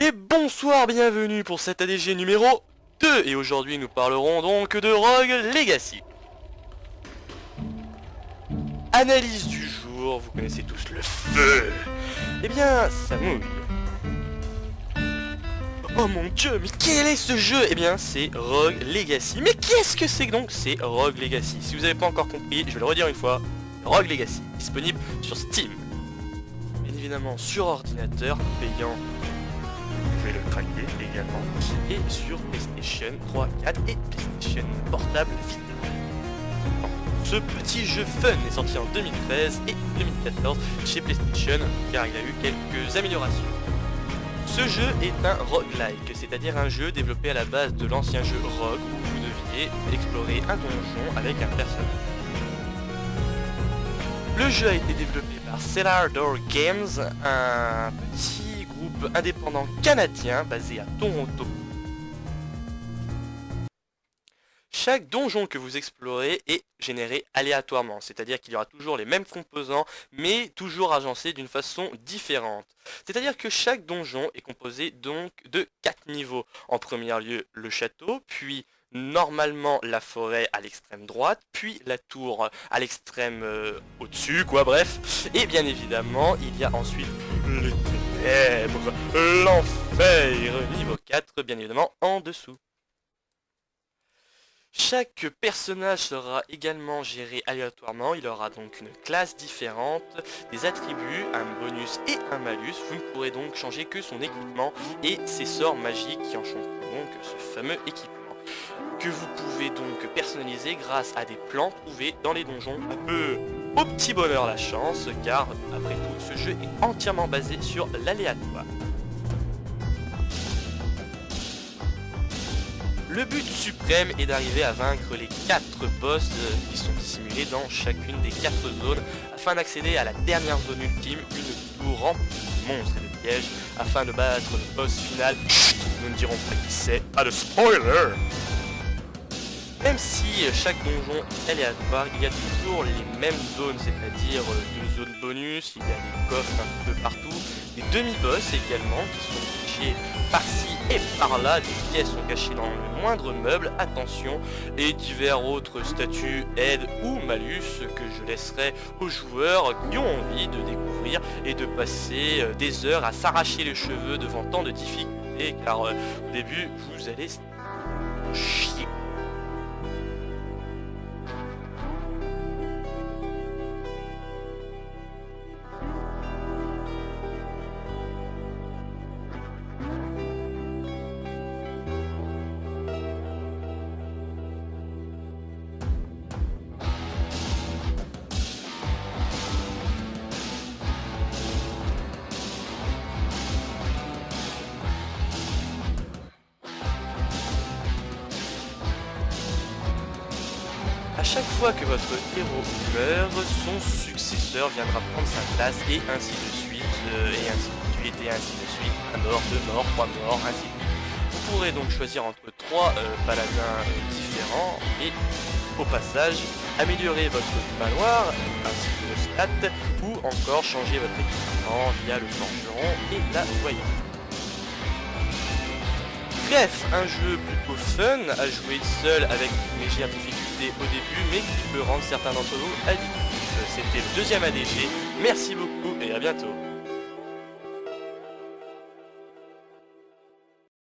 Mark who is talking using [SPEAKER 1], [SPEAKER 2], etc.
[SPEAKER 1] Et bonsoir, bienvenue pour cet ADG numéro 2. Et aujourd'hui nous parlerons donc de Rogue Legacy. Analyse du jour, vous connaissez tous le feu. Eh bien, ça mouille. Oh mon dieu, mais quel est ce jeu? Eh bien, c'est Rogue Legacy. Mais qu'est-ce que c'est donc? C'est Rogue Legacy. Si vous n'avez pas encore compris, je vais le redire une fois. Rogue Legacy, disponible sur Steam. Bien évidemment sur ordinateur payant. Vous pouvez le craquer également. Et sur PlayStation 3, 4 et PlayStation portable vide. Ce petit jeu fun est sorti en 2013 et 2014 chez PlayStation car il a eu quelques améliorations. Ce jeu est un roguelike, c'est-à-dire un jeu développé à la base de l'ancien jeu Rogue où vous deviez explorer un donjon avec un personnage. Le jeu a été développé par Cellar Door Games, un petit groupe indépendant canadien basé à Toronto. Chaque donjon que vous explorez est généré aléatoirement, c'est-à-dire qu'il y aura toujours les mêmes composants, mais toujours agencés d'une façon différente. C'est-à-dire que chaque donjon est composé donc de 4 niveaux. En premier lieu, le château, puis normalement la forêt à l'extrême droite, puis la tour à l'extrême au-dessus, quoi, bref. Et bien évidemment, il y a ensuite les ténèbres, l'enfer, niveau 4, bien évidemment, en dessous. Chaque personnage sera également géré aléatoirement, il aura donc une classe différente, des attributs, un bonus et un malus. Vous ne pourrez donc changer que son équipement et ses sorts magiques qui enchanteront donc ce fameux équipement. Que vous pouvez donc personnaliser grâce à des plans trouvés dans les donjons, un peu au petit bonheur la chance, car après tout ce jeu est entièrement basé sur l'aléatoire. Le but suprême est d'arriver à vaincre les 4 boss qui sont dissimulés dans chacune des 4 zones afin d'accéder à la dernière zone ultime, une tour remplie de monstres et de pièges, afin de battre le boss final. Chut, nous ne dirons pas qui c'est, pas de spoiler. Même si chaque donjon est aléatoire, il y a toujours les mêmes zones, c'est-à-dire 2 zones bonus, il y a des coffres un peu partout, des demi-boss également qui sont cachés par-ci et par-là, des pièces sont cachées dans le moindre meuble, attention, et divers autres statuts, aides ou malus que je laisserai aux joueurs qui ont envie de découvrir et de passer des heures à s'arracher les cheveux devant tant de difficultés, car au début vous allez chier. A chaque fois que votre héros meurt, son successeur viendra prendre sa place et ainsi de suite, et ainsi de suite, et ainsi de suite, 1 mort, 2 morts, 3 morts, ainsi de suite. Vous pourrez donc choisir entre 3 paladins différents et au passage améliorer votre manoir ainsi que le stat ou encore changer votre équipement via le forgeron et la voyante. Bref, un jeu plutôt fun à jouer seul avec une légère difficulté au début mais qui peut rendre certains d'entre vous addictifs. C'était le 2e ADG, merci beaucoup et à bientôt.